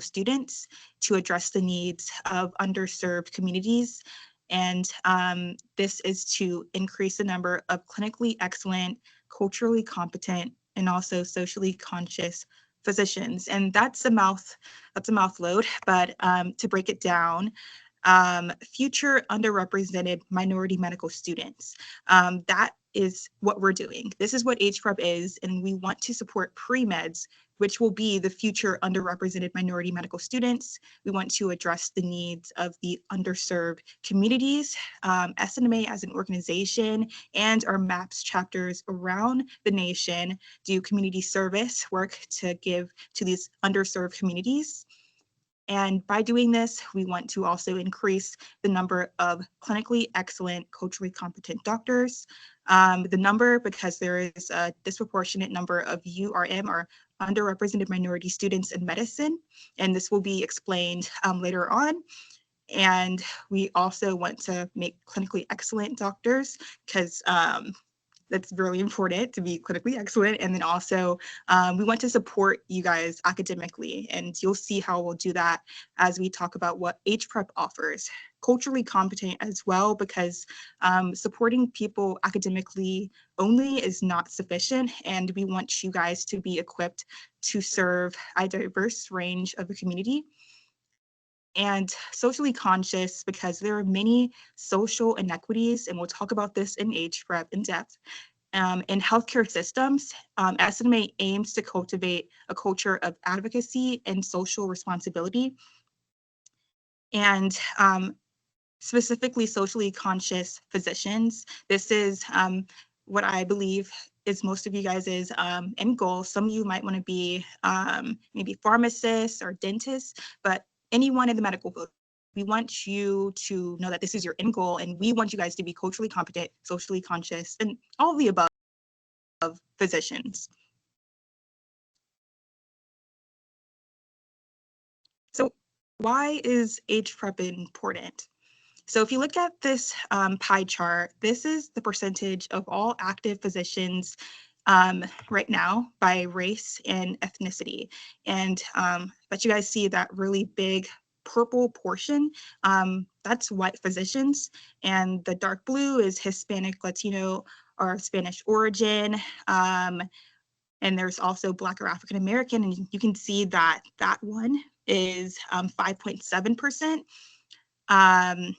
students to address the needs of underserved communities. And this is to increase the number of clinically excellent, culturally competent, and also socially conscious physicians. And that's a mouthload, but to break it down, future underrepresented minority medical students. That is what we're doing. This is what HPREP is, and we want to support pre-meds, which will be the future underrepresented minority medical students. We want to address the needs of the underserved communities. SNMA as an organization and our MAPS chapters around the nation do community service work to give to these underserved communities. And by doing this, we want to also increase the number of clinically excellent, culturally competent doctors. The number, because there is a disproportionate number of URM or underrepresented minority students in medicine, and this will be explained later on. And we also want to make clinically excellent doctors because that's really important to be clinically excellent. And then also we want to support you guys academically, and you'll see how we'll do that as we talk about what HPREP offers. Culturally competent as well, because supporting people academically only is not sufficient, and we want you guys to be equipped to serve a diverse range of the community. And socially conscious, because there are many social inequities, and we'll talk about this in HPREP in depth. In healthcare systems, SNMA aims to cultivate a culture of advocacy and social responsibility. And specifically socially conscious physicians. This is what I believe is most of you guys' end goal. Some of you might want to be maybe pharmacists or dentists, but anyone in the medical field. We want you to know that this is your end goal, and we want you guys to be culturally competent, socially conscious, and all of the above physicians. So why is HPREP important? So if you look at this pie chart, this is the percentage of all active physicians right now by race and ethnicity. And but you guys see that really big purple portion, that's white physicians, and the dark blue is Hispanic, Latino, or Spanish origin. And there's also Black or African American, and you can see that that one is 5.7%.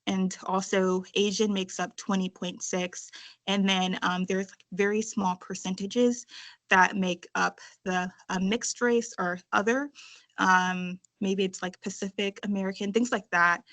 And also Asian makes up 20.6. And then there's very small percentages that make up the mixed race or other. Maybe it's like Pacific American, things like that.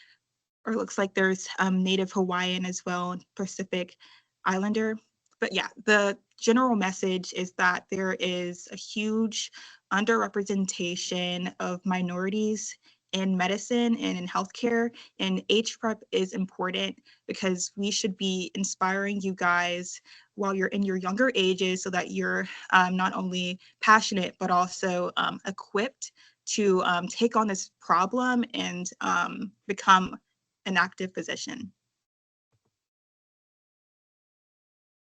Or it looks like there's Native Hawaiian as well, Pacific Islander. But yeah, the general message is that there is a huge underrepresentation of minorities in medicine and in healthcare, and HPREP is important because we should be inspiring you guys while you're in your younger ages so that you're not only passionate, but also equipped to take on this problem and become an active physician.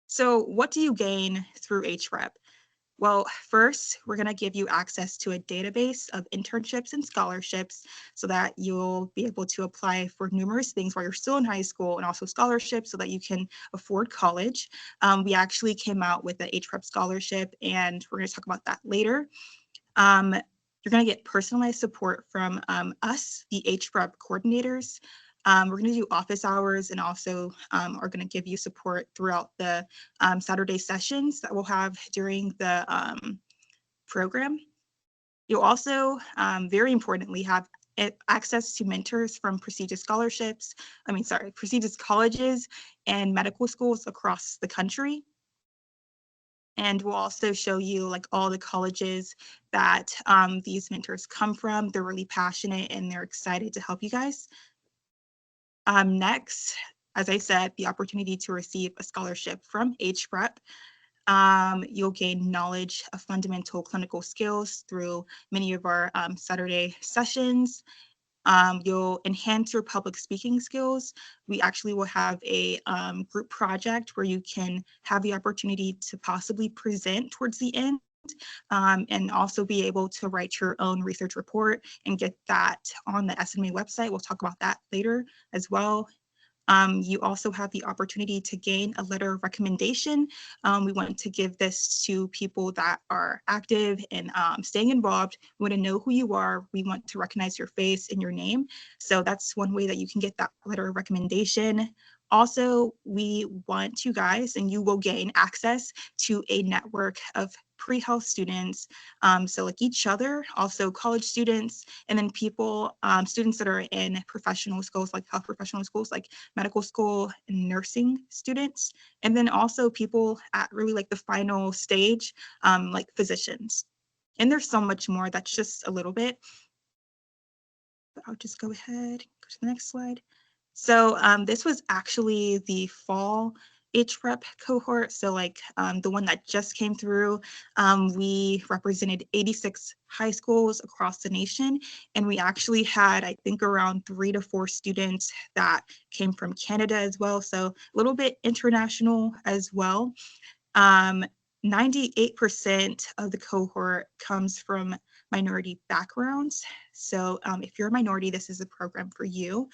So what do you gain through HPREP? Well, first, we're going to give you access to a database of internships and scholarships so that you'll be able to apply for numerous things while you're still in high school, and also scholarships so that you can afford college. We actually came out with the HPREP scholarship, and we're going to talk about that later. You're going to get personalized support from us, the HPREP coordinators. We're going to do office hours, and also are going to give you support throughout the Saturday sessions that we'll have during the program. You'll also, very importantly, have access to mentors from prestigious prestigious colleges and medical schools across the country. And we'll also show you like all the colleges that these mentors come from. They're really passionate and they're excited to help you guys. Next, as I said, the opportunity to receive a scholarship from HPREP. You'll gain knowledge of fundamental clinical skills through many of our Saturday sessions. You'll enhance your public speaking skills. We actually will have a group project where you can have the opportunity to possibly present towards the end. and also be able to write your own research report and get that on the SNMA website. We'll talk about that later as well. You also have the opportunity to gain a letter of recommendation. We want to give this to people that are active and staying involved. We want to know who you are. We want to recognize your face and your name. So that's one way that you can get that letter of recommendation. Also, we want you guys, and you will gain access to a network of pre-health students. So like each other, also college students, and then people, students that are in professional schools, like health professional schools, like medical school and nursing students. And then also people at really like the final stage, like physicians. And there's so much more. That's just a little bit. But I'll just go ahead, go to the next slide. So this was actually the fall HPREP cohort. So like the one that just came through, we represented 86 high schools across the nation. And we actually had, I think, around 3 to 4 students that came from Canada as well. So a little bit international as well. 98% of the cohort comes from minority backgrounds. So if you're a minority, this is a program for you.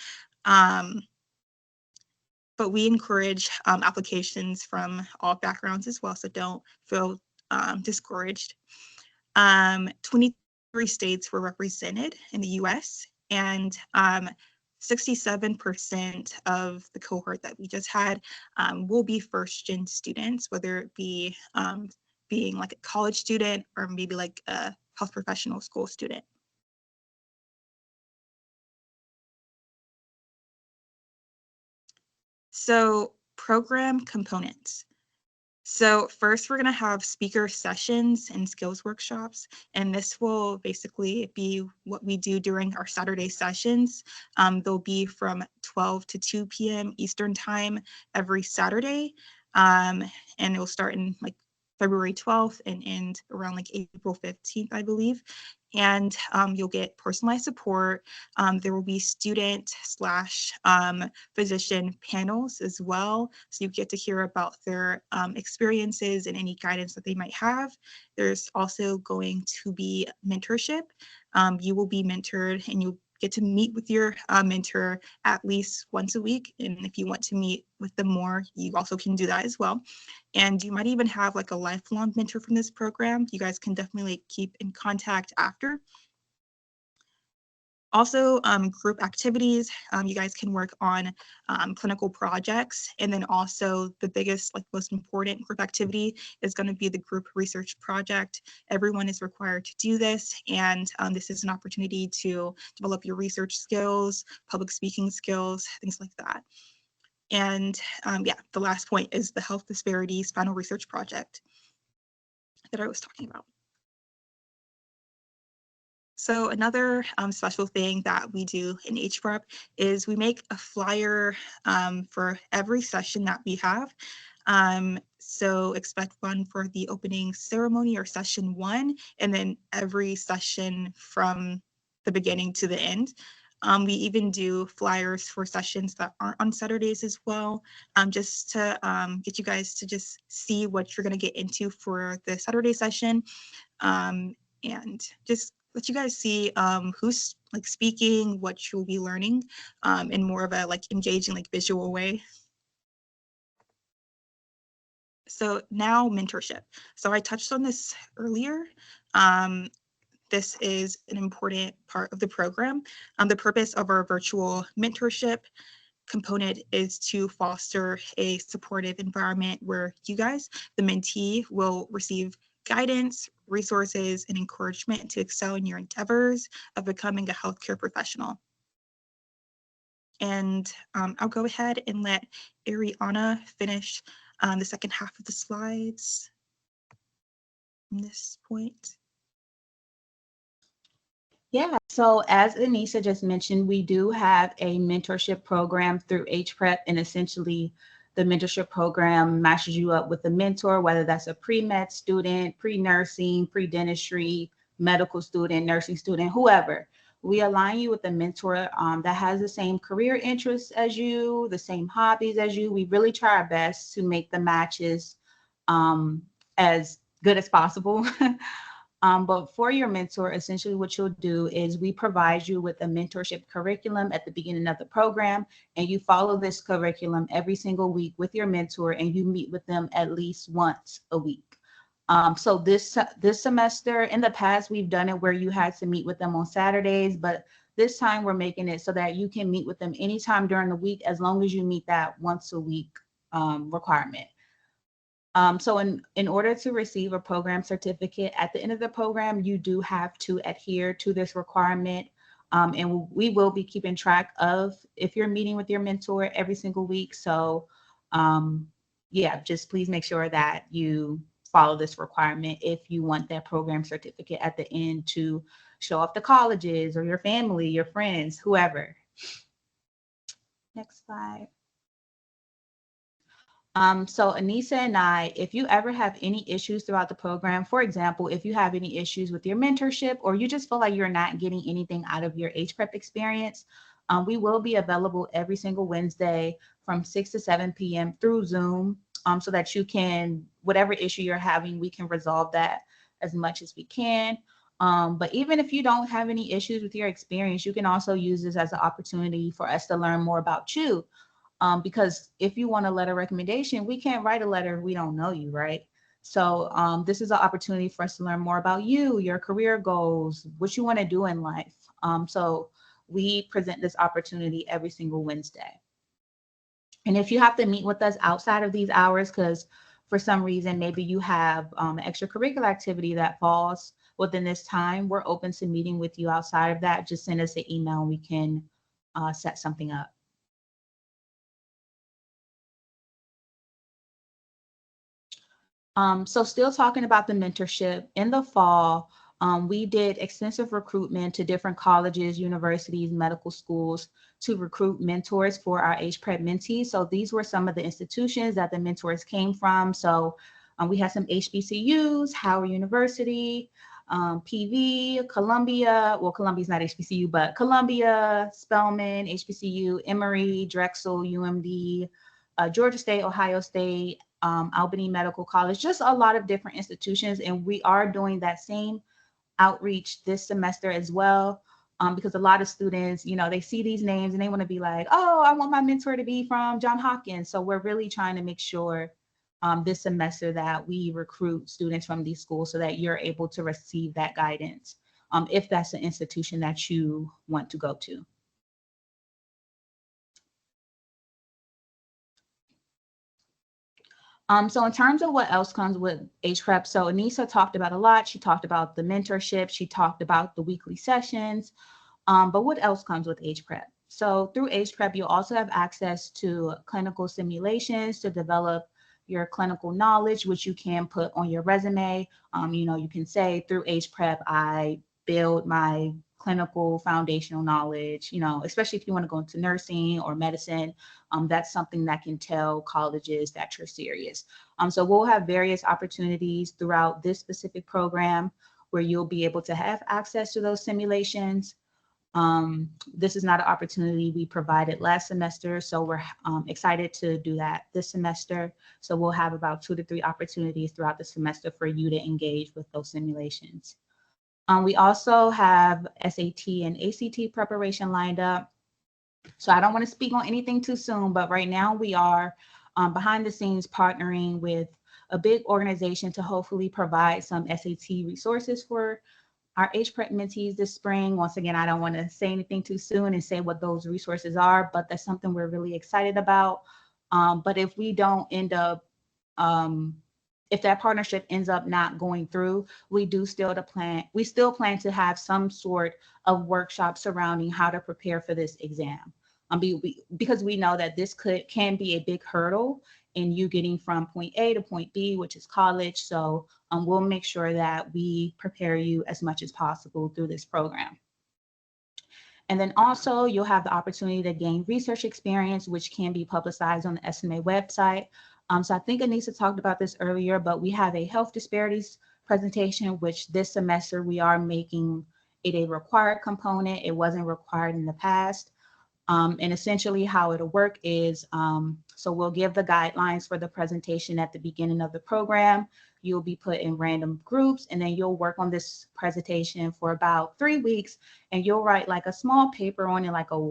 But we encourage applications from all backgrounds as well, so don't feel discouraged. 23 states were represented in the US, and 67% of the cohort that we just had will be first-gen students, whether it be being like a college student or maybe like a health professional school student. So program components. So first, we're going to have speaker sessions and skills workshops, and this will basically be what we do during our Saturday sessions. They'll be from 12 to 2 p.m. Eastern time every Saturday, and it'll start in like February 12th and end around like April 15th, I believe. And you'll get personalized support. There will be student / physician panels as well. So you get to hear about their experiences and any guidance that they might have. There's also going to be mentorship. You will be mentored and you'll get to meet with your mentor at least once a week. And if you want to meet with them more, you also can do that as well. And you might even have like a lifelong mentor from this program. You guys can definitely keep in contact after. Also, group activities, you guys can work on clinical projects. And then also the biggest, like most important group activity is going to be the group research project. Everyone is required to do this. And this is an opportunity to develop your research skills, public speaking skills, things like that. And yeah, the last point is the health disparities final research project that I was talking about. So another special thing that we do in HPREP is we make a flyer for every session that we have. So expect one for the opening ceremony or session 1, and then every session from the beginning to the end. We even do flyers for sessions that aren't on Saturdays as well, just to get you guys to just see what you're going to get into for the Saturday session. And just let you guys see who's like speaking, what you'll be learning in more of a like engaging, like visual way. So now mentorship. So I touched on this earlier. This is an important part of the program. The purpose of our virtual mentorship component is to foster a supportive environment where you guys, the mentee, will receive guidance, resources, and encouragement to excel in your endeavors of becoming a healthcare professional. And I'll go ahead and let Ariana finish the second half of the slides from this point. Yeah, so as Anissa just mentioned, we do have a mentorship program through HPREP, and essentially the mentorship program matches you up with a mentor, whether that's a pre-med student, pre-nursing, pre-dentistry, medical student, nursing student, whoever. We align you with a mentor that has the same career interests as you, the same hobbies as you. We really try our best to make the matches as good as possible. But for your mentor, essentially what you'll do is we provide you with a mentorship curriculum at the beginning of the program, and you follow this curriculum every single week with your mentor, and you meet with them at least once a week. So this semester, in the past, we've done it where you had to meet with them on Saturdays, but this time we're making it so that you can meet with them anytime during the week, as long as you meet that once a week requirement. So in order to receive a program certificate at the end of the program, you do have to adhere to this requirement. And we will be keeping track of if you're meeting with your mentor every single week. So yeah, just please make sure that you follow this requirement if you want that program certificate at the end to show off the colleges or your family, your friends, whoever. Next slide. So Anissa and I, if you ever have any issues throughout the program, for example, if you have any issues with your mentorship or you just feel like you're not getting anything out of your HPREP experience, we will be available every single Wednesday from 6 to 7 p.m. through Zoom, so that you can, whatever issue you're having, we can resolve that as much as we can. But even if you don't have any issues with your experience, you can also use this as an opportunity for us to learn more about you. Because if you want a letter recommendation, we can't write a letter if we don't know you, right? So this is an opportunity for us to learn more about you, your career goals, what you want to do in life. So we present this opportunity every single Wednesday. And if you have to meet with us outside of these hours, because for some reason, maybe you have an extracurricular activity that falls within this time, we're open to meeting with you outside of that. Just send us an email and we can set something up. So still talking about the mentorship, in the fall, we did extensive recruitment to different colleges, universities, medical schools to recruit mentors for our HPREP mentees. So these were some of the institutions that the mentors came from. So we had some HBCUs, Howard University, PV, Columbia. Well, Columbia's not HBCU, but Columbia, Spelman, HBCU, Emory, Drexel, UMD, Georgia State, Ohio State, Albany Medical College, just a lot of different institutions. And we are doing that same outreach this semester as well, because a lot of students, you know, they see these names and they want to be like, oh, I want my mentor to be from Johns Hopkins. So we're really trying to make sure this semester that we recruit students from these schools so that you're able to receive that guidance, if that's an institution that you want to go to. So in terms of what else comes with HPREP, so Anissa talked about a lot. She talked about the mentorship. She talked about the weekly sessions. But what else comes with HPREP? So through HPREP, you'll also have access to clinical simulations to develop your clinical knowledge, which you can put on your resume. You know, you can say through HPREP, I build my clinical foundational knowledge, you know, especially if you want to go into nursing or medicine. That's something that can tell colleges that you're serious. So we'll have various opportunities throughout this specific program where you'll be able to have access to those simulations. This is not an opportunity we provided last semester, so we're excited to do that this semester. So we'll have about 2 to 3 opportunities throughout the semester for you to engage with those simulations. We also have SAT and ACT preparation lined up. So I don't want to speak on anything too soon, but right now we are behind the scenes partnering with a big organization to hopefully provide some SAT resources for our HPREP mentees this spring. Once again, I don't want to say anything too soon and say what those resources are, but that's something we're really excited about. But if we don't end up, if that partnership ends up not going through, we still plan to have some sort of workshop surrounding how to prepare for this exam. Because we know that this can be a big hurdle in you getting from point A to point B, which is college. So we'll make sure that we prepare you as much as possible through this program. And then also you'll have the opportunity to gain research experience, which can be publicized on the SMA website. So I think Anissa talked about this earlier, but we have a health disparities presentation, which this semester we are making it a required component. It wasn't required in the past. And essentially how it'll work is, so we'll give the guidelines for the presentation at the beginning of the program. you'll be put in random groups, and then you'll work on this presentation for about 3 weeks, and you'll write like a small paper on it, like a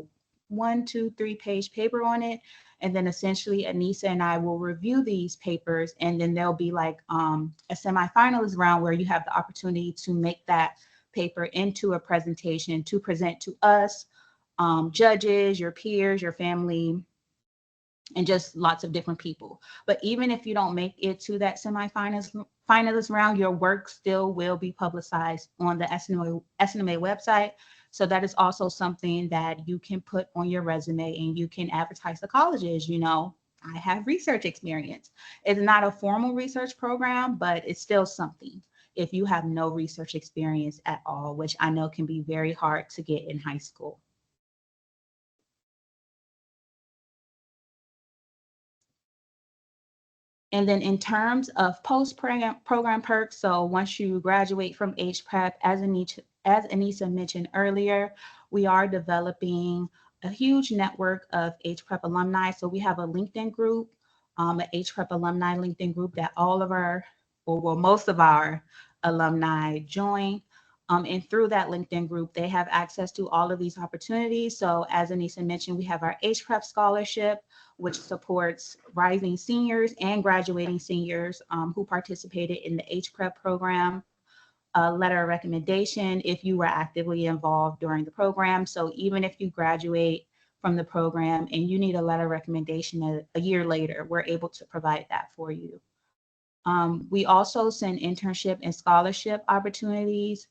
1, 2, 3-page paper on it. And then essentially Anissa and I will review these papers, and then there'll be like a semifinalist round where you have the opportunity to make that paper into a presentation to present to us, judges, your peers, your family, and just lots of different people. But even if you don't make it to that finalist round, your work still will be publicized on the SNMA website. So that is also something that you can put on your resume, and you can advertise to colleges, I have research experience. It's not a formal research program, but it's still something if you have no research experience at all, which I know can be very hard to get in high school. And then in terms of post-program perks, so once you graduate from HPREP, as Anissa mentioned earlier, we are developing a huge network of HPREP alumni. So we have a LinkedIn group, an HPREP alumni LinkedIn group that most of our alumni join. And through that LinkedIn group, they have access to all of these opportunities. So as Anissa mentioned, we have our HPREP scholarship, which supports rising seniors and graduating seniors who participated in the HPREP program. A letter of recommendation if you were actively involved during the program. So even if you graduate from the program and you need a letter of recommendation a year later, we're able to provide that for you. We also send internship and scholarship opportunities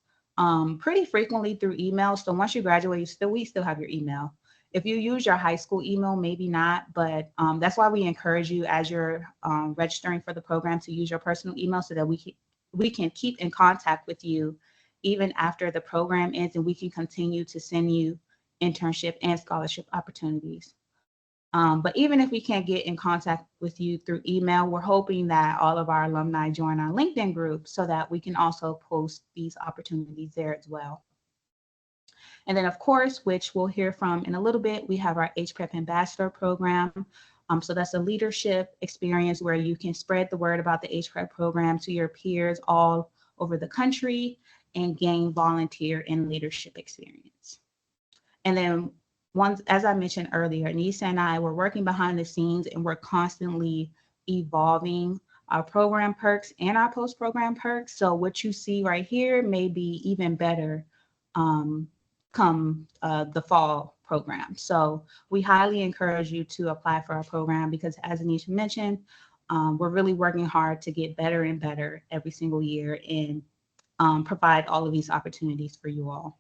pretty frequently through email. So once you graduate, we still have your email. If you use your high school email, maybe not, but that's why we encourage you as you're registering for the program to use your personal email so that we can keep in contact with you even after the program ends, and we can continue to send you internship and scholarship opportunities. But even if we can't get in contact with you through email, we're hoping that all of our alumni join our LinkedIn group so that we can also post these opportunities there as well. And then, of course, which we'll hear from in a little bit, we have our HPREP Ambassador Program. So that's a leadership experience where you can spread the word about the HPREP program to your peers all over the country and gain volunteer and leadership experience. And then once, as I mentioned earlier, Anissa and I were working behind the scenes, and we're constantly evolving our program perks and our post-program perks. So what you see right here may be even better come the fall program. So we highly encourage you to apply for our program because, as Anissa mentioned, we're really working hard to get better and better every single year and provide all of these opportunities for you all.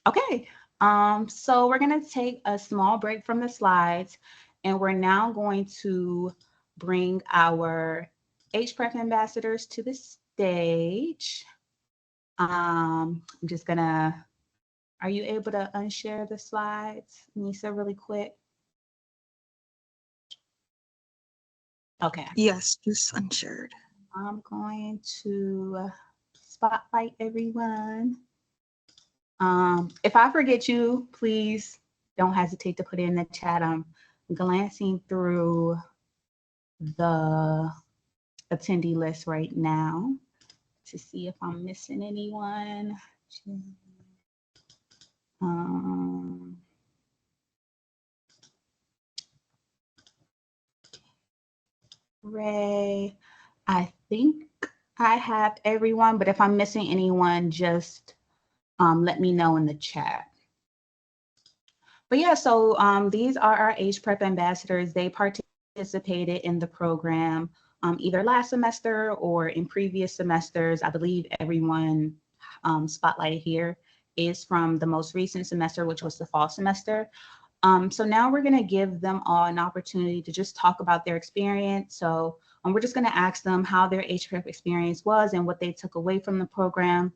Okay, so we're going to take a small break from the slides, and we're now going to bring our HPREP ambassadors to the stage. I'm just going to, are you able to unshare the slides, Nisa, really quick? Okay. Yes, just unshared. I'm going to spotlight everyone. If I forget you, please don't hesitate to put it in the chat. I'm glancing through the attendee list right now to see if I'm missing anyone. Ray, I think I have everyone, but if I'm missing anyone, just let me know in the chat. But yeah, so these are our HPREP ambassadors. They participated in the program either last semester or in previous semesters. I believe everyone spotlighted here is from the most recent semester, which was the fall semester. So now we're going to give them all an opportunity to just talk about their experience. So we're just going to ask them how their HPREP experience was and what they took away from the program.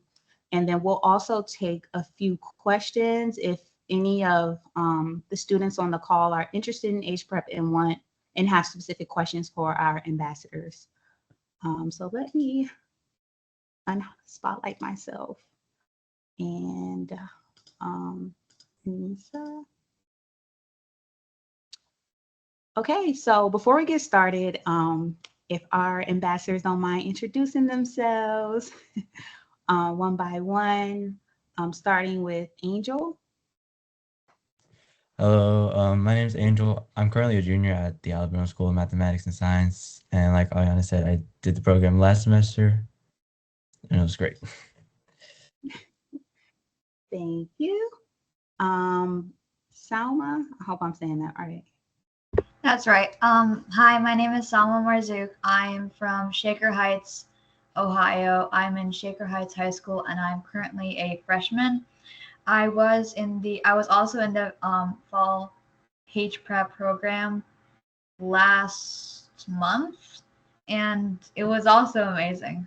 And then we'll also take a few questions if any of the students on the call are interested in HPREP and have specific questions for our ambassadors. So let me spotlight myself and Nisa. Okay, so before we get started, if our ambassadors don't mind introducing themselves one by one, starting with Angel. Hello, my name is Angel. I'm currently a junior at the Alabama School of Mathematics and Science, and like Ayana said, I did the program last semester, and it was great. Thank you. Salma, I hope I'm saying that right. That's right. Hi, my name is Salma Marzouk. I am from Shaker Heights, Ohio. I'm in Shaker Heights High School, and I'm currently a freshman. I was also in the fall HPREP program last month, and it was also amazing.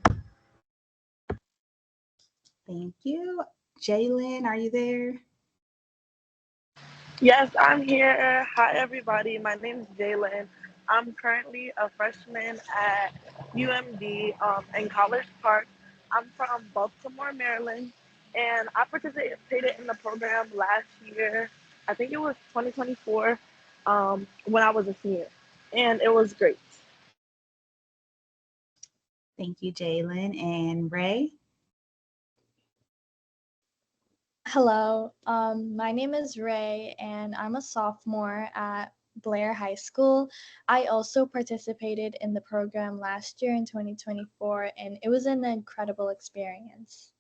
Thank you. Jalen, are you there? Yes, I'm here. Hi, everybody. My name is Jalen. I'm currently a freshman at UMD in College Park. I'm from Baltimore, Maryland, and I participated in the program last year. I think it was 2024 when I was a senior, and it was great. Thank you, Jalen. And Ray? Hello, my name is Ray, and I'm a sophomore at Blair High School. I also participated in the program last year in 2024, and it was an incredible experience.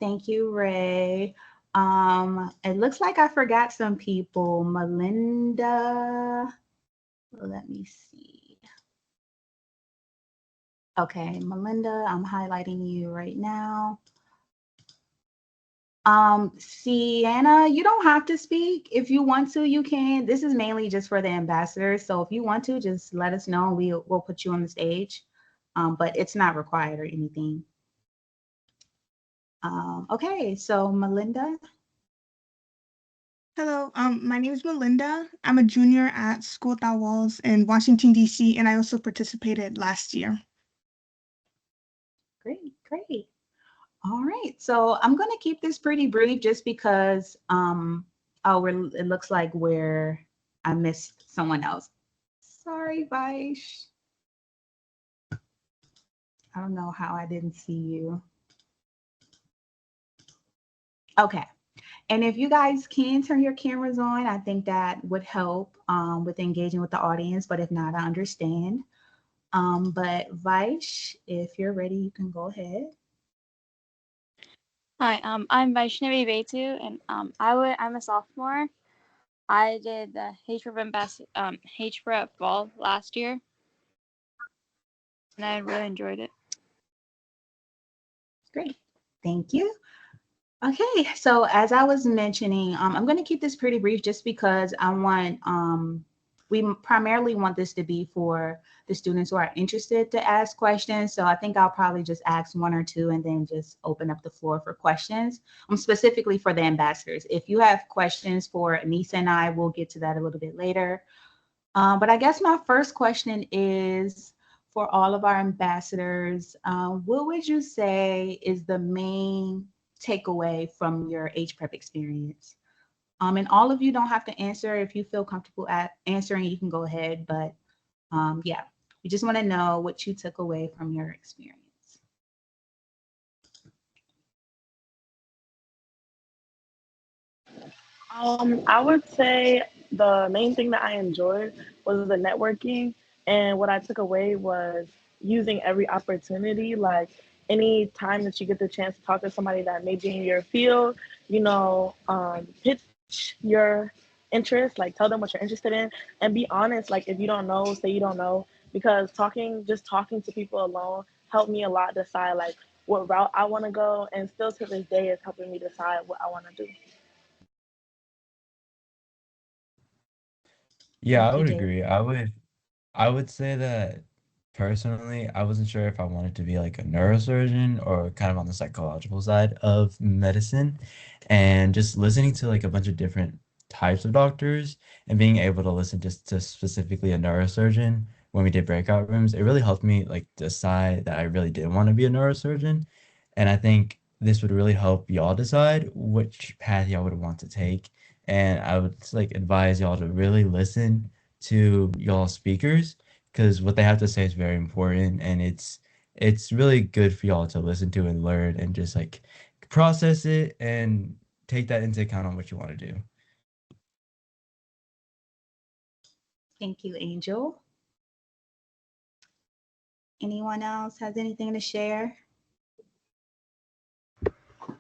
Thank you, Ray. It looks like I forgot some people. Melinda, let me see. Okay, Melinda, I'm highlighting you right now. Sienna, you don't have to speak. If you want to, you can. This is mainly just for the ambassadors. So if you want to, just let us know. We'll put you on the stage. But it's not required or anything. Okay, so Melinda. Hello, my name is Melinda. I'm a junior at School Without Walls in Washington, D.C., and I also participated last year. Great, great. All right, so I'm going to keep this pretty brief just because it looks like I missed someone else. Sorry, Vaish. I don't know how I didn't see you. Okay. And if you guys can turn your cameras on, I think that would help with engaging with the audience. But if not, I understand. But Vaish, if you're ready, you can go ahead. Hi, I'm Vaishnavi Betu, and I'm a sophomore. I did the HPREP ball last year, and I really enjoyed it. Great. Thank you. Okay, so as I was mentioning, I'm going to keep this pretty brief just because we primarily want this to be for the students who are interested to ask questions. So I think I'll probably just ask one or two and then just open up the floor for questions. Specifically for the ambassadors. If you have questions for Anissa and I, we'll get to that a little bit later. But I guess my first question is for all of our ambassadors, what would you say is the main takeaway from your HPREP experience? And all of you don't have to answer. If you feel comfortable at answering, you can go ahead. But yeah, we just want to know what you took away from your experience. I would say the main thing that I enjoyed was the networking, and what I took away was using every opportunity. Like any time that you get the chance to talk to somebody that may be in your field, pitch your interest, like tell them what you're interested in, and be honest. Like if you don't know, say you don't know, because just talking to people alone helped me a lot decide like what route I want to go, and still to this day is helping me decide what I want to do. Yeah, I Thank you, would Jay. agree. I would say that personally, I wasn't sure if I wanted to be like a neurosurgeon or kind of on the psychological side of medicine. And just listening to like a bunch of different types of doctors and being able to listen just to specifically a neurosurgeon when we did breakout rooms, it really helped me like decide that I really did want to be a neurosurgeon. And I think this would really help y'all decide which path y'all would want to take And I would like advise y'all to really listen to y'all speakers because what they have to say is very important, and it's really good for y'all to listen to and learn and just like process it and take that into account on what you want to do. Thank you, Angel. Anyone else has anything to share?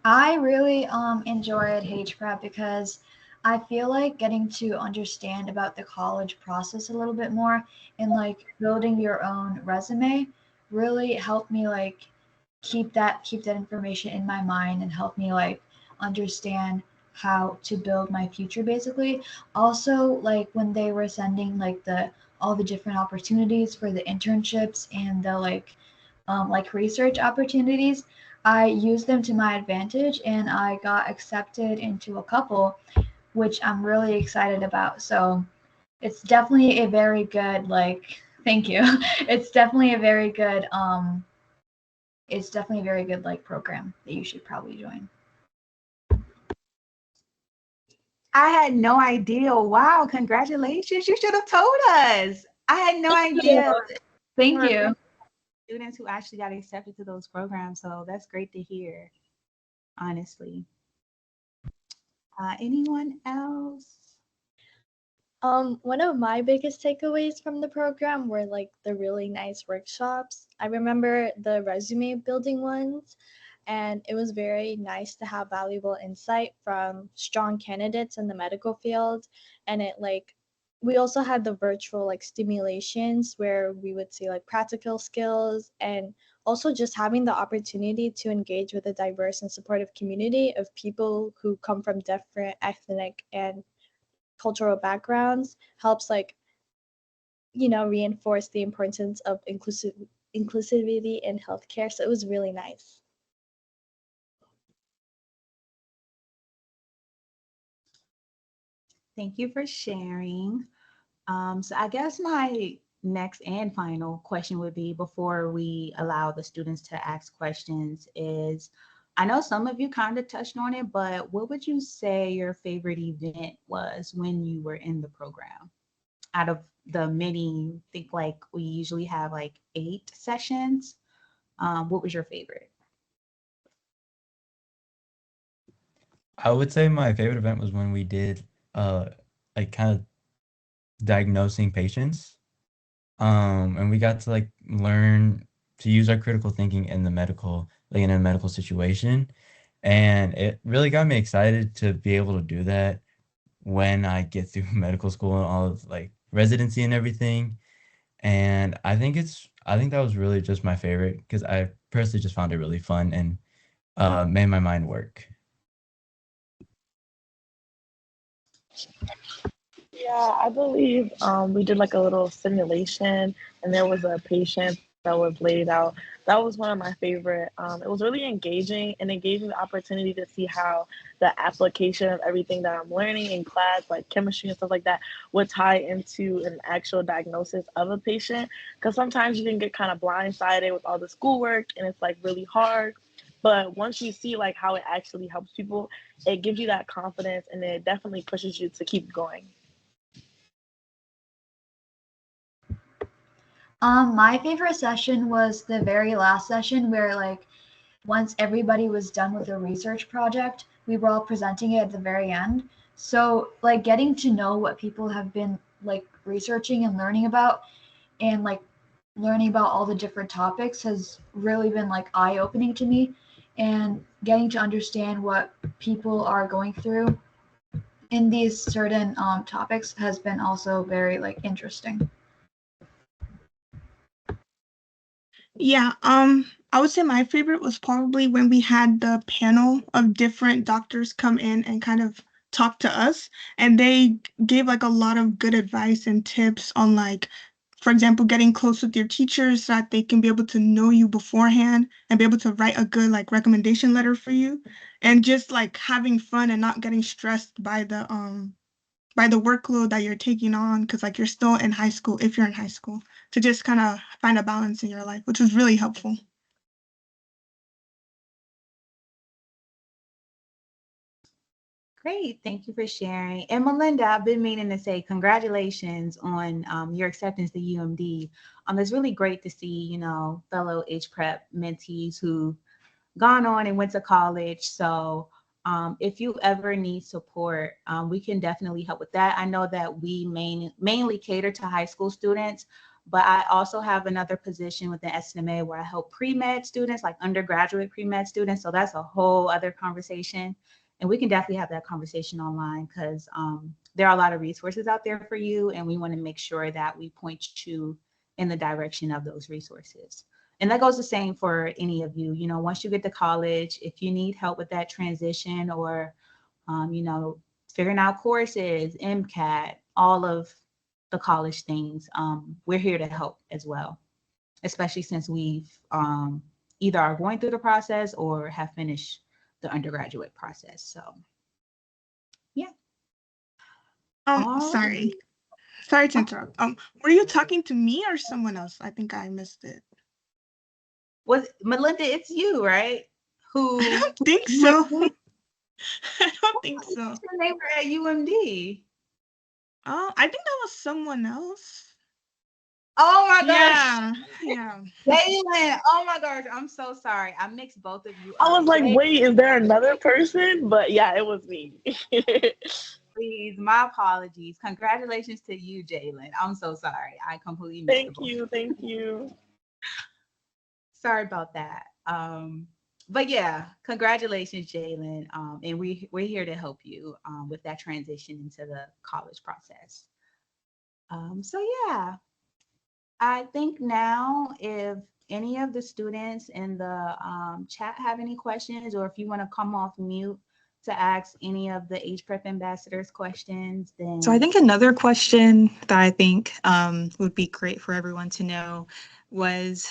I really enjoyed HPREP because I feel like getting to understand about the college process a little bit more and like building your own resume really helped me like keep that information in my mind and help me like understand how to build my future basically. Also, like when they were sending like the all the different opportunities for the internships and the like research opportunities, I used them to my advantage and I got accepted into a couple, which I'm really excited about. So it's definitely a very good like thank you. It's definitely a very good like program that you should probably join. I had no idea. Wow, congratulations. You should have told us. I had no idea. Thank There you. were students who actually got accepted to those programs. So that's great to hear, honestly. Anyone else? One of my biggest takeaways from the program were like the really nice workshops. I remember the resume building ones, and it was very nice to have valuable insight from strong candidates in the medical field. And it like we also had the virtual like stimulations where we would see like practical skills, and also just having the opportunity to engage with a diverse and supportive community of people who come from different ethnic and cultural backgrounds helps like reinforce the importance of inclusivity in healthcare. So it was really nice. Thank you for sharing. So I guess my next and final question would be before we allow the students to ask questions is, I know some of you kind of touched on it, but what would you say your favorite event was when you were in the program? Out of the many, I think like we usually have like 8 sessions. What was your favorite? I would say my favorite event was when we did like kind of diagnosing patients. And we got to like learn to use our critical thinking in the medical, like in a medical situation. And it really got me excited to be able to do that when I get through medical school and all of like residency and everything. And I think that was really just my favorite because I personally just found it really fun and made my mind work. Yeah, I believe we did like a little simulation, and there was a patient that was laid out. That was one of my favorite. It was really engaging, and it gave me the opportunity to see how the application of everything that I'm learning in class, like chemistry and stuff like that, would tie into an actual diagnosis of a patient. Because sometimes you can get kind of blindsided with all the schoolwork, and it's like really hard. But once you see like how it actually helps people, it gives you that confidence, and it definitely pushes you to keep going. My favorite session was the very last session where like once everybody was done with their research project, we were all presenting it at the very end. So like getting to know what people have been like researching and learning about and like learning about all the different topics has really been like eye-opening to me, and getting to understand what people are going through in these certain topics has been also very like interesting. Yeah, I would say my favorite was probably when we had the panel of different doctors come in and kind of talk to us, and they gave like a lot of good advice and tips on like, for example, getting close with your teachers so that they can be able to know you beforehand and be able to write a good like recommendation letter for you, and just like having fun and not getting stressed by the workload that you're taking on because like you're still in high school if you're in high school to just kind of find a balance in your life, which was really helpful. Great. Thank you for sharing. And Melinda, I've been meaning to say congratulations on your acceptance to UMD. It's really great to see, fellow HPREP mentees who gone on and went to college. So if you ever need support, we can definitely help with that. I know that we mainly cater to high school students, but I also have another position within SNMA where I help pre-med students, like undergraduate pre-med students. So that's a whole other conversation. And we can definitely have that conversation online because there are a lot of resources out there for you. And we want to make sure that we point you in the direction of those resources. And that goes the same for any of you. Once you get to college, if you need help with that transition or, figuring out courses, MCAT, all of the college things, we're here to help as well, especially since we've either are going through the process or have finished the undergraduate process. So, yeah. Sorry. Sorry to interrupt. Were you talking to me or someone else? I think I missed it. Melinda, it's you, right? I don't think so. I don't think so. They were at UMD. Oh, I think that was someone else. Oh my gosh. Yeah. Jalen, oh my gosh, I'm so sorry. I mixed both of you up. I was like, wait, is there another person? But yeah, it was me. Please, my apologies. Congratulations to you, Jalen. I'm so sorry. I completely missed Thank you. Sorry about that. But yeah, congratulations, Jalen. And we're here to help you with that transition into the college process. So yeah, I think now if any of the students in the chat have any questions, or if you want to come off mute to ask any of the HPREP ambassadors questions, then. So I think another question that I think would be great for everyone to know was,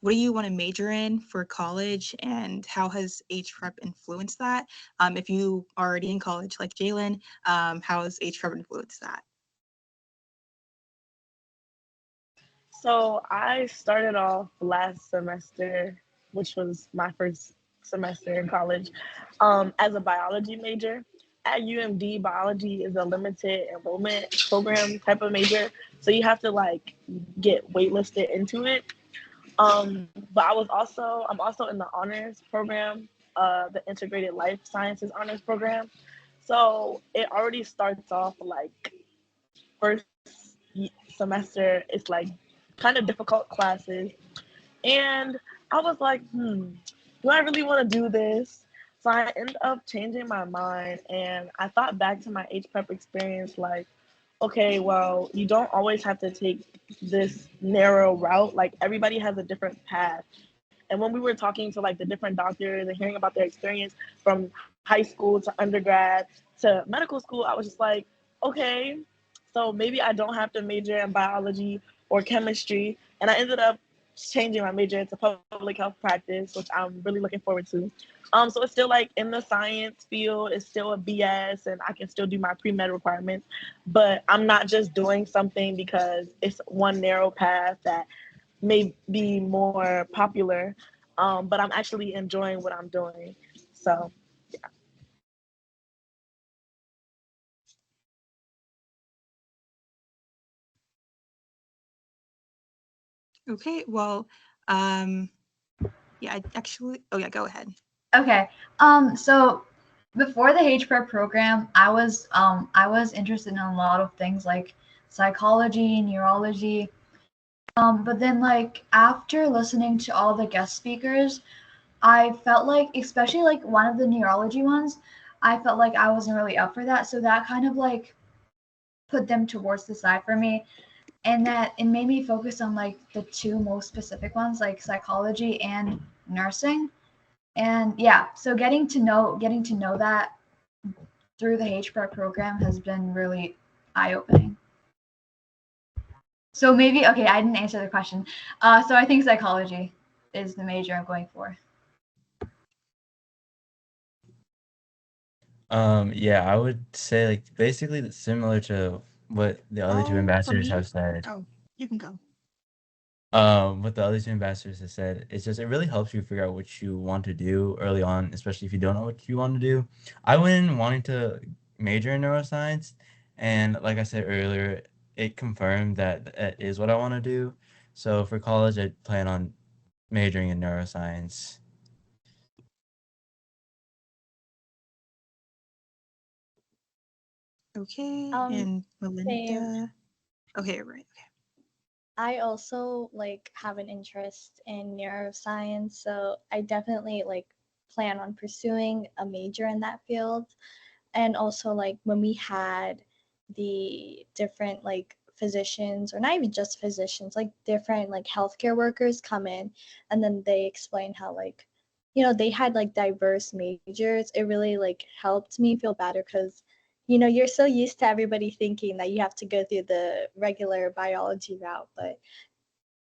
what do you want to major in for college, and how has HPREP influenced that? If you are already in college like Jalen, how has HPREP influenced that? So I started off last semester, which was my first semester in college, as a biology major. At UMD, biology is a limited enrollment program type of major, so you have to like get waitlisted into it. But I'm also in the honors program, the integrated life sciences honors program. So it already starts off like first semester, it's like kind of difficult classes. And I was like, do I really want to do this? So I ended up changing my mind, and I thought back to my HPrep experience like, okay, well, you don't always have to take this narrow route. Like everybody has a different path. And when we were talking to like the different doctors and hearing about their experience from high school to undergrad to medical school, I was just like, okay, so maybe I don't have to major in biology or chemistry. And I ended up changing my major into public health practice, which I'm really looking forward to. So it's still like in the science field, it's still a BS, and I can still do my pre-med requirements, but I'm not just doing something because it's one narrow path that may be more popular, but I'm actually enjoying what I'm doing. So, yeah. Okay, well, yeah, go ahead. Okay. So before the HPREP program, I was interested in a lot of things like psychology, neurology. But then like after listening to all the guest speakers, I felt like, especially like one of the neurology ones, I felt like I wasn't really up for that. So that kind of like put them towards the side for me. And that it made me focus on like the two most specific ones, like psychology and nursing. And yeah, so getting to know that through the HPREP program has been really eye-opening. So maybe, okay, I didn't answer the question. So I think psychology is the major I'm going for. Yeah, I would say like basically similar to what the other two ambassadors have said. Oh, you can go. what the other two ambassadors have said, it's just it really helps you figure out what you want to do early on, especially if you don't know what you want to do. I went in wanting to major in neuroscience, and like I said earlier, it confirmed that that is what I want to do. So for college, I plan on majoring in neuroscience. Okay, Um, and Same. Melinda. Okay, right. Okay. I also like have an interest in neuroscience, so I definitely like plan on pursuing a major in that field. And also like when we had the different like physicians, or not even just physicians, like different like healthcare workers come in, and then they explain how like, they had like diverse majors. It really like helped me feel better because you're so used to everybody thinking that you have to go through the regular biology route, but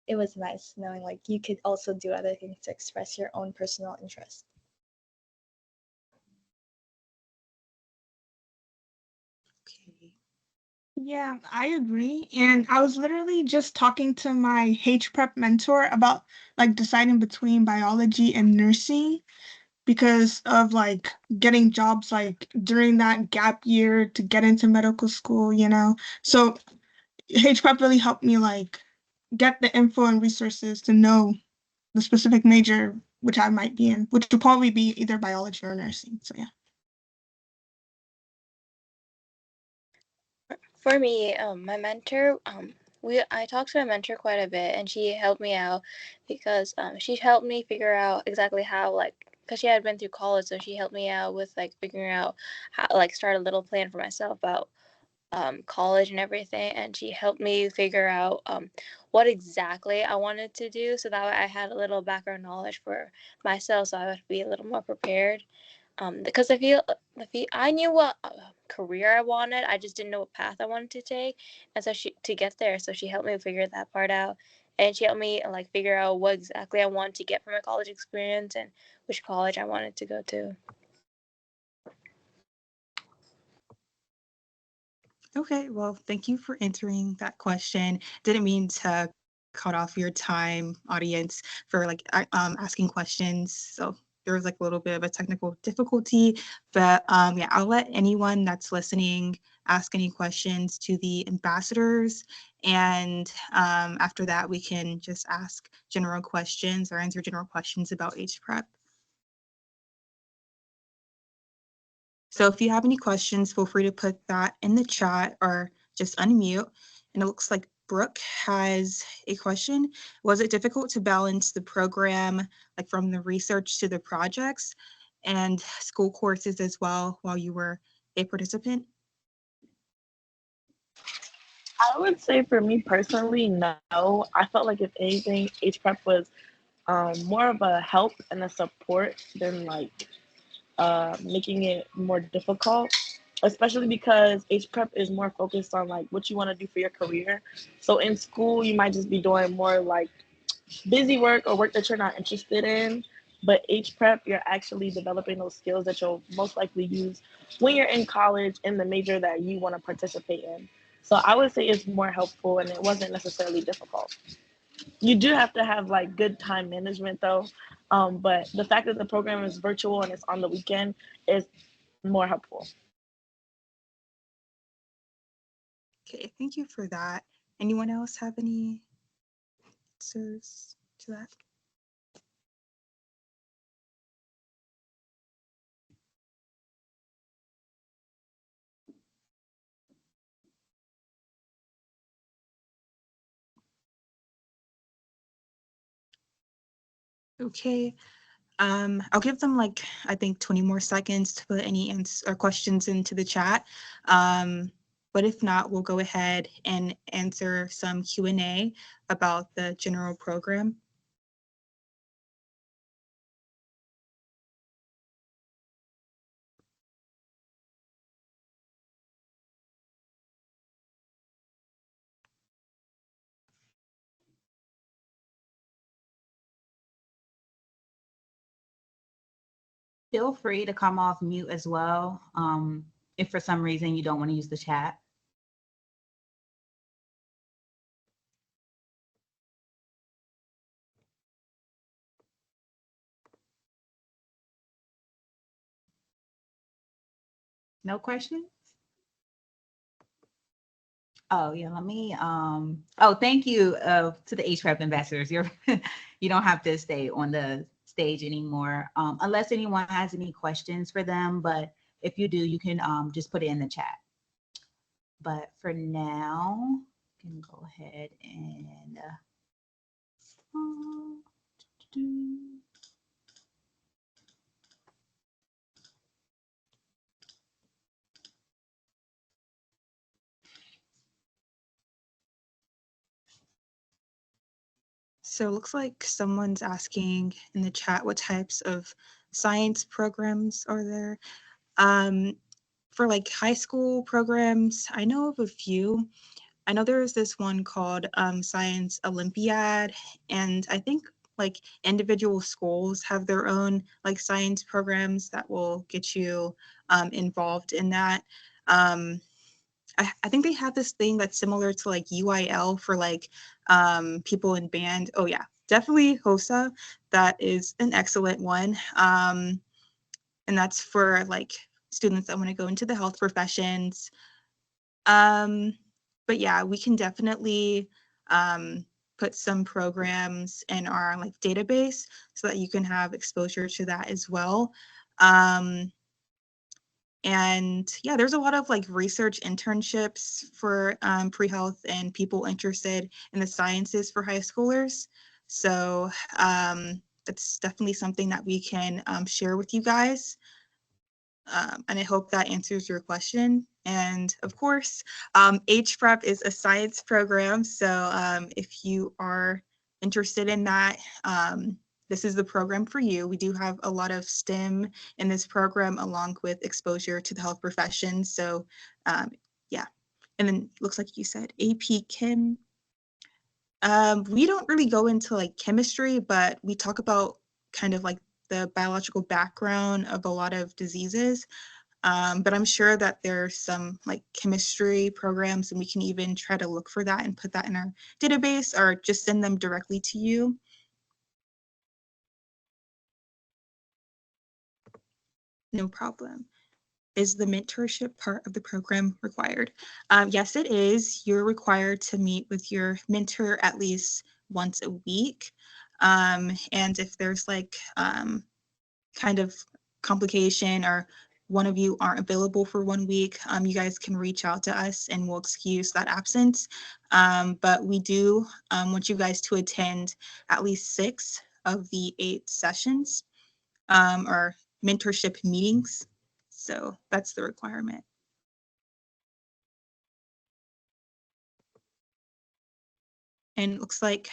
it was nice knowing like you could also do other things to express your own personal interest. Okay. Yeah, I agree. And I was literally just talking to my HPREP mentor about like deciding between biology and nursing because of like getting jobs like during that gap year to get into medical school. So HPREP really helped me like get the info and resources to know the specific major which I might be in, which would probably be either biology or nursing. So yeah. For me, my mentor, I talked to my mentor quite a bit, and she helped me out because she helped me figure out exactly how because she had been through college, so she helped me out with like figuring out how start a little plan for myself about college and everything, and she helped me figure out what exactly I wanted to do, so that way I had a little background knowledge for myself, so I would be a little more prepared. Because I knew what career I wanted, I just didn't know what path I wanted to take, and so she to get there. So she helped me figure that part out, and she helped me like figure out what exactly I wanted to get from my college experience and which college I wanted to go to. Okay, well, thank you for answering that question. Didn't mean to cut off your time, audience, for like asking questions. So there was like a little bit of a technical difficulty, but yeah, I'll let anyone that's listening ask any questions to the ambassadors. And after that, we can just ask general questions or answer general questions about HPREP. So if you have any questions, feel free to put that in the chat or just unmute. And it looks like Brooke has a question. Was it difficult to balance the program, like from the research to the projects and school courses as well while you were a participant? I would say for me personally, no. I felt like if anything, HPrep was more of a help and a support than like making it more difficult, especially because HPrep is more focused on like what you want to do for your career. So in school, you might just be doing more like busy work or work that you're not interested in. But HPrep, you're actually developing those skills that you'll most likely use when you're in college in the major that you want to participate in. So I would say it's more helpful and it wasn't necessarily difficult. You do have to have like good time management though. But the fact that the program is virtual and it's on the weekend is more helpful. Okay, thank you for that. Anyone else have any answers to that? Okay, I'll give them like, I think 20 more seconds to put any or questions into the chat. But if not, we'll go ahead and answer some Q&A about the general program. Feel free to come off mute as well, if for some reason you don't want to use the chat. No questions? Oh yeah, let me oh, thank you to the HPREP ambassadors. You're you don't have to stay on the stage anymore. Unless anyone has any questions for them, but if you do, you can just put it in the chat. But for now, you can go ahead and So it looks like someone's asking in the chat what types of science programs are there. For like high school programs, I know of a few. I know there is this one called Science Olympiad, and I think like individual schools have their own like science programs that will get you involved in that. I think they have this thing that's similar to like UIL for like people in band. Oh yeah, definitely HOSA. That is an excellent one. And that's for like students that want to go into the health professions. But yeah, we can definitely put some programs in our like database so that you can have exposure to that as well. And yeah, there's a lot of like research internships for pre-health and people interested in the sciences for high schoolers. So it's definitely something that we can share with you guys. And I hope that answers your question. And of course, HPREP is a science program. So if you are interested in that, this is the program for you. We do have a lot of STEM in this program along with exposure to the health profession. So yeah, and then looks like you said AP Chem. We don't really go into like chemistry, but we talk about kind of like the biological background of a lot of diseases. But I'm sure that there's some like chemistry programs and we can even try to look for that and put that in our database or just send them directly to you. No problem. Is the mentorship part of the program required? Yes, it is. You're required to meet with your mentor at least once a week. And if there's like kind of complication or one of you aren't available for 1 week, you guys can reach out to us and we'll excuse that absence. But we do want you guys to attend at least 6 of the 8 sessions or mentorship meetings. So that's the requirement. And it looks like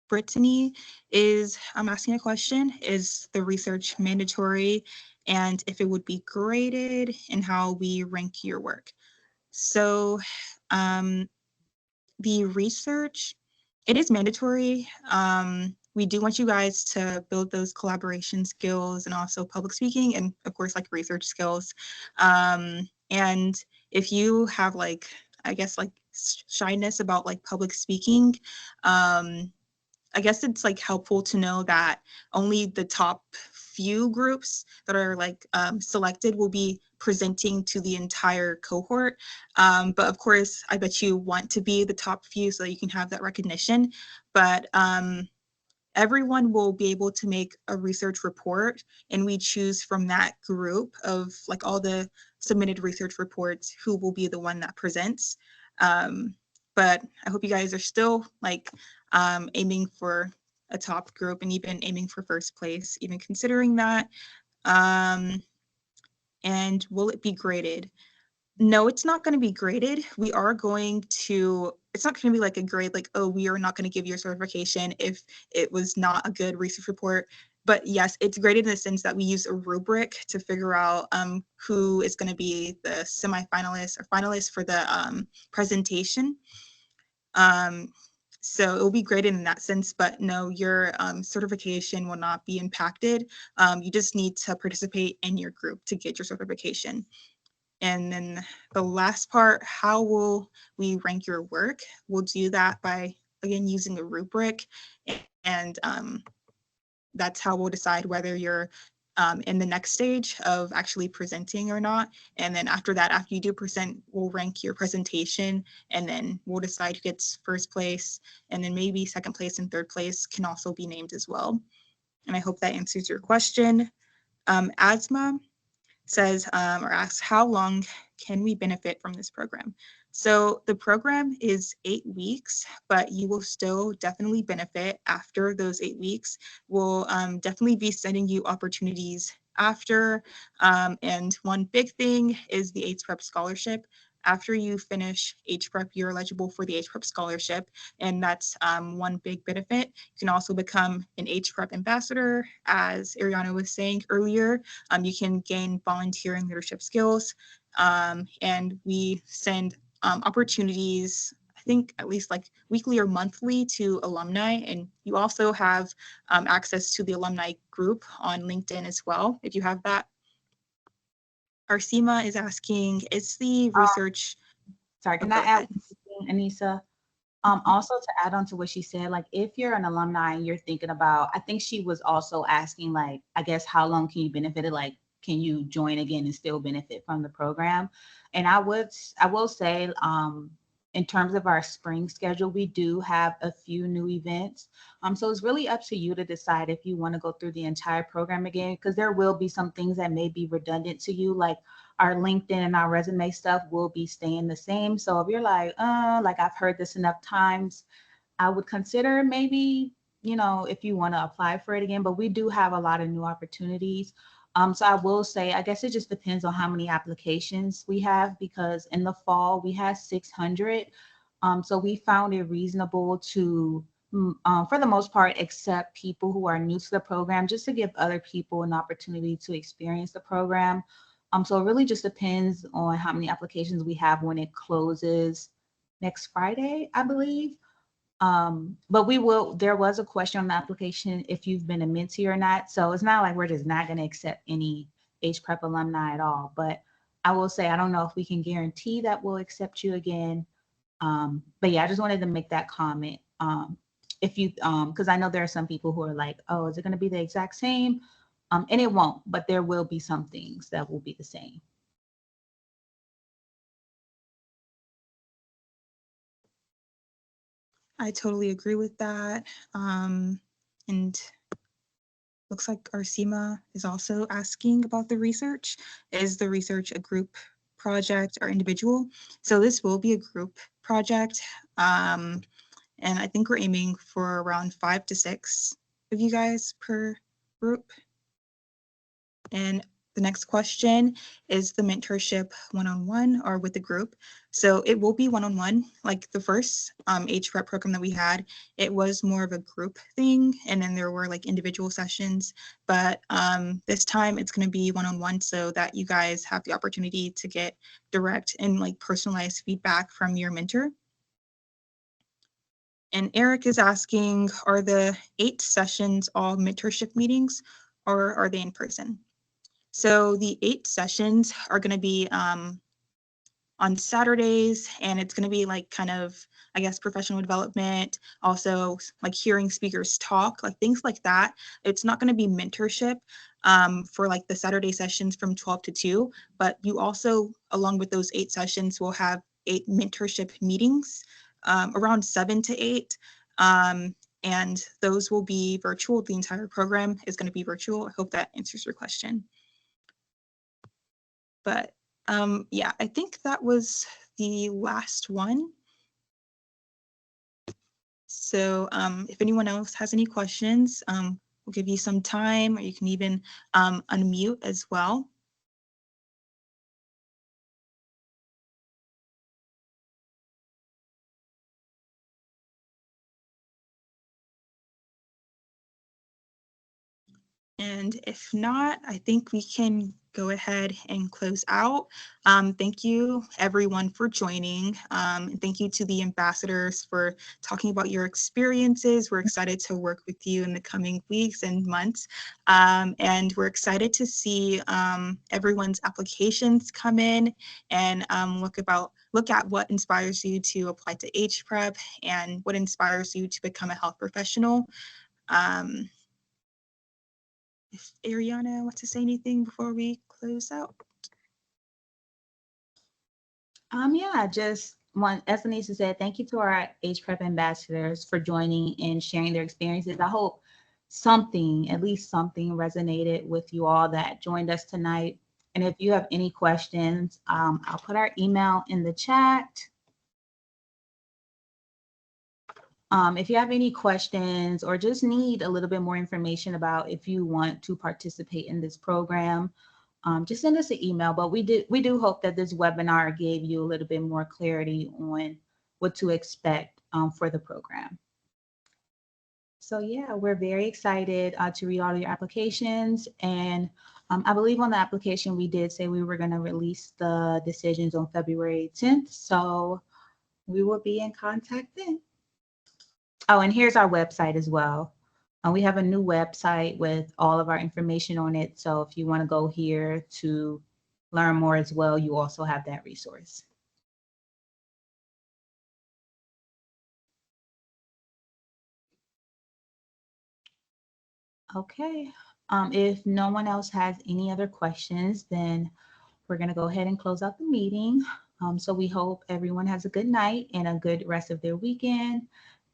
Brittany is asking a question, is the research mandatory and if it would be graded and how we rank your work. So the research, it is mandatory. We do want you guys to build those collaboration skills and also public speaking and of course like research skills. And if you have like, I guess like shyness about like public speaking, I guess it's like helpful to know that only the top few groups that are like selected will be presenting to the entire cohort. But of course, I bet you want to be the top few so that you can have that recognition. But everyone will be able to make a research report and we choose from that group of like all the submitted research reports who will be the one that presents. But I hope you guys are still like aiming for a top group and even aiming for first place, even considering that. And will it be graded? No, it's not going to be graded. We are going to, it's not going to be like a grade like, oh, we are not going to give you a certification if it was not a good research report. But yes, it's graded in the sense that we use a rubric to figure out who is going to be the semifinalist or finalist for the presentation. So it will be graded in that sense, but no, your certification will not be impacted. You just need to participate in your group to get your certification. And then the last part, how will we rank your work? We'll do that by, again, using a rubric. And that's how we'll decide whether you're in the next stage of actually presenting or not. And then after that, after you do present, we'll rank your presentation, and then we'll decide who gets first place, and then maybe second place and third place can also be named as well. And I hope that answers your question. Asma says or asks, how long can we benefit from this program? So the program is 8 weeks, but you will still definitely benefit after those 8 weeks. We'll definitely be sending you opportunities after. And one big thing is the HPREP scholarship. After you finish HPREP, you're eligible for the HPREP scholarship, and that's one big benefit. You can also become an HPREP ambassador, as Ariana was saying earlier. You can gain volunteer and leadership skills, and we send opportunities, I think at least like weekly or monthly, to alumni. And you also have access to the alumni group on LinkedIn as well, if you have that. Arsima is asking, is the research... Sorry, can I add one thing, Anissa? Also to add on to what she said, like if you're an alumni and you're thinking about, I think she was also asking, like, I guess, how long can you benefit it? Like, can you join again and still benefit from the program? And I will say, in terms of our spring schedule, we do have a few new events. So it's really up to you to decide if you want to go through the entire program again, because there will be some things that may be redundant to you, like our LinkedIn and our resume stuff will be staying the same. So if you're like I've heard this enough times, I would consider maybe, if you want to apply for it again, but we do have a lot of new opportunities. So I will say, I guess it just depends on how many applications we have, because in the fall we had 600. So we found it reasonable to, for the most part, accept people who are new to the program, just to give other people an opportunity to experience the program. So it really just depends on how many applications we have when it closes next Friday, I believe. But there was a question on the application if you've been a mentee or not. So it's not like we're just not going to accept any HPREP alumni at all. But I will say, I don't know if we can guarantee that we'll accept you again. But yeah, I just wanted to make that comment. Because I know there are some people who are like, oh, is it going to be the exact same? And it won't, but there will be some things that will be the same. I totally agree with that. And looks like Arsima is also asking about the research. Is the research a group project or individual? So this will be a group project. And I think we're aiming for around 5 to 6 of you guys per group. And the next question is the mentorship one-on-one or with the group. So it will be one-on-one, like the first HPREP program that we had. It was more of a group thing, and then there were like individual sessions. But this time it's going to be one-on-one, so that you guys have the opportunity to get direct and like personalized feedback from your mentor. And Eric is asking, are the 8 sessions all mentorship meetings, or are they in person? So the 8 sessions are going to be on Saturdays, and it's going to be like kind of, I guess, professional development, also like hearing speakers talk, like things like that. It's not going to be mentorship for like the Saturday sessions from 12 to 2, but you also, along with those 8 sessions, will have 8 mentorship meetings, around 7 to 8. And those will be virtual. The entire program is going to be virtual. I hope that answers your question. But yeah, I think that was the last one. So if anyone else has any questions, we'll give you some time, or you can even unmute as well. And if not, I think we can go ahead and close out. Thank you everyone for joining. And thank you to the ambassadors for talking about your experiences. We're excited to work with you in the coming weeks and months. And we're excited to see everyone's applications come in, and look at what inspires you to apply to HPREP and what inspires you to become a health professional. if Ariana wants to say anything before we close out. Yeah, just want, as Anissa said, thank you to our HPREP ambassadors for joining and sharing their experiences. I hope something, at least something, resonated with you all that joined us tonight. And if you have any questions, I'll put our email in the chat. If you have any questions or just need a little bit more information about if you want to participate in this program, just send us an email. But we do hope that this webinar gave you a little bit more clarity on what to expect for the program. So yeah, we're very excited to read all your applications. And I believe on the application, we did say we were going to release the decisions on February 10th. So we will be in contact then. Oh, and here's our website as well. We have a new website with all of our information on it. So if you want to go here to learn more as well, you also have that resource. Okay. If no one else has any other questions, then we're going to go ahead and close out the meeting. So we hope everyone has a good night and a good rest of their weekend,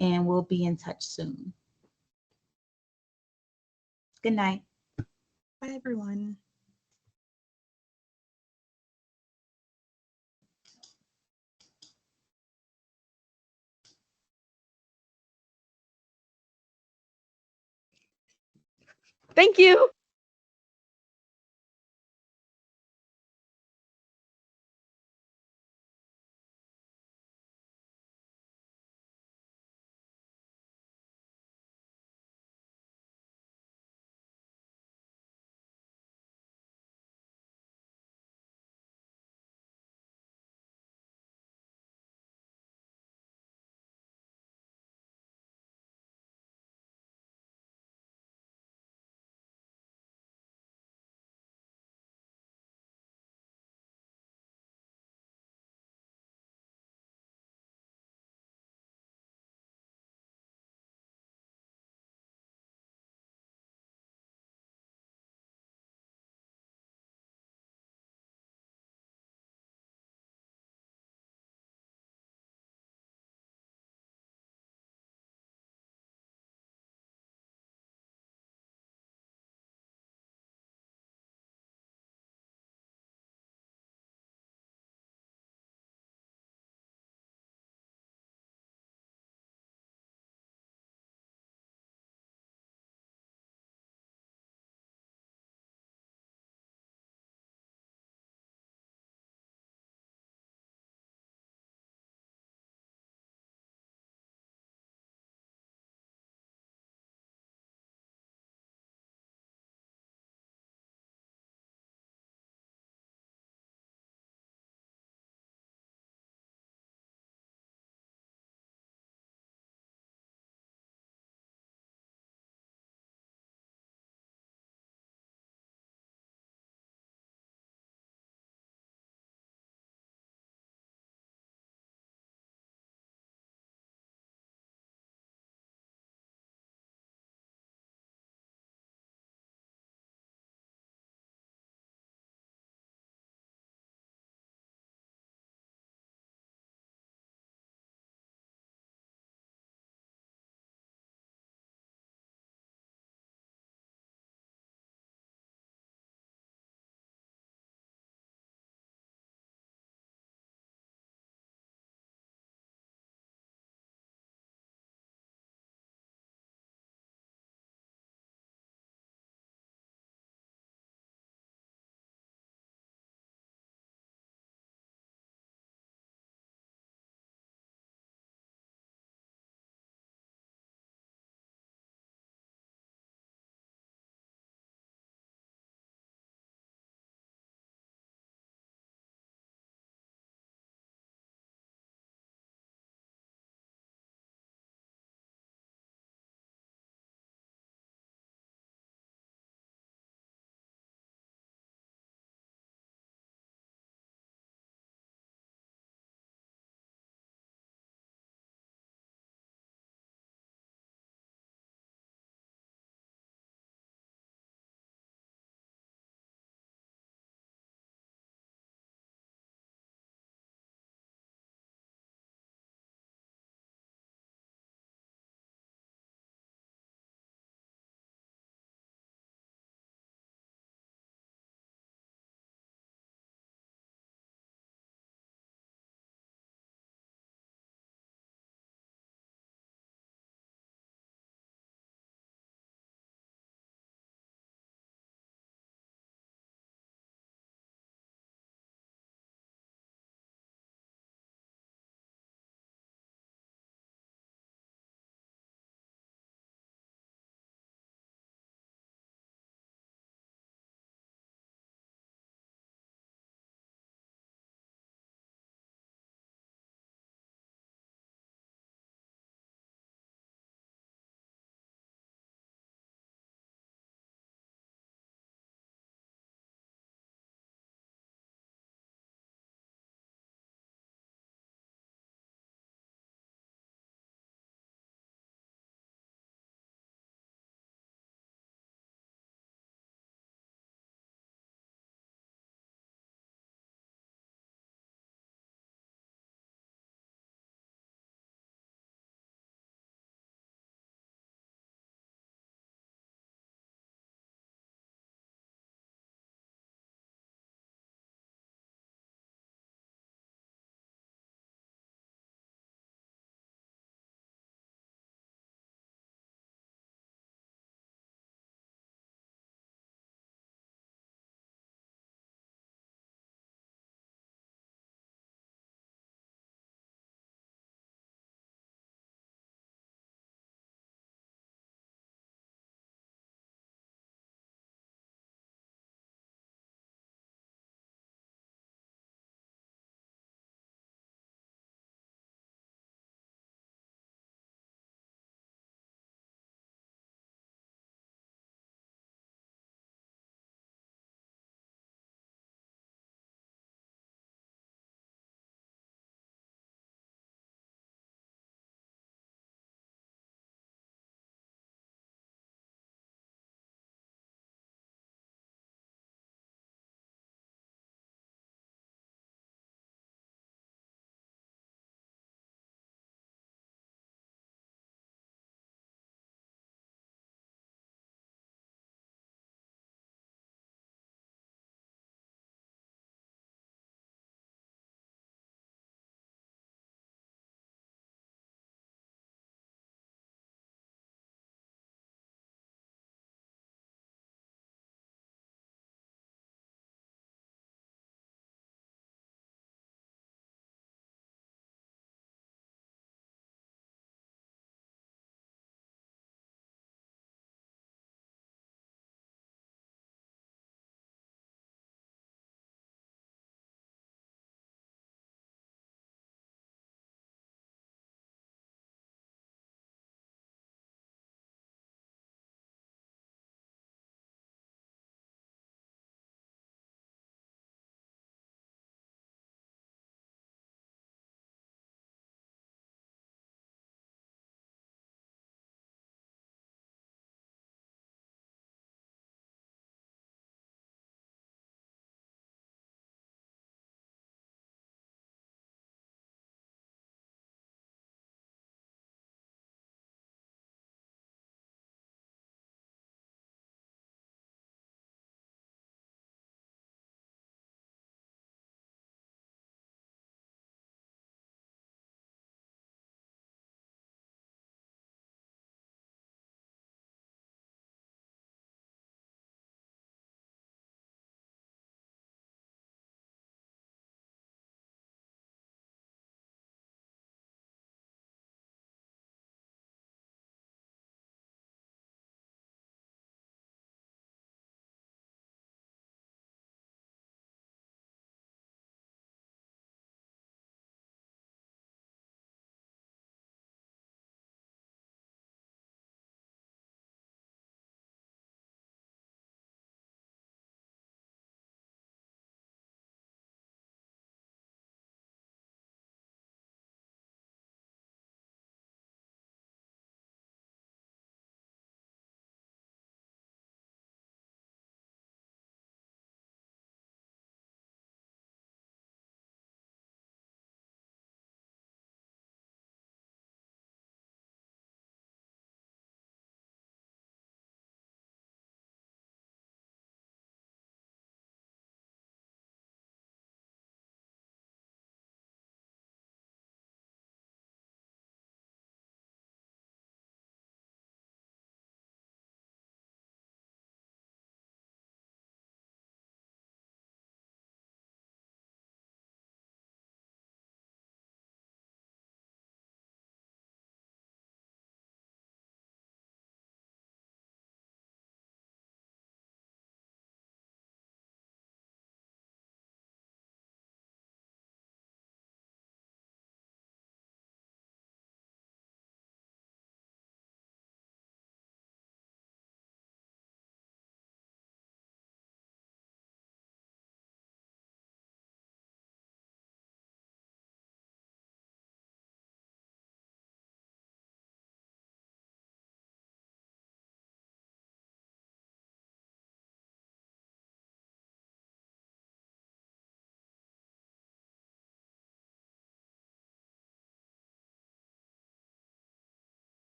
and we'll be in touch soon. Good night. Bye, everyone. Thank you.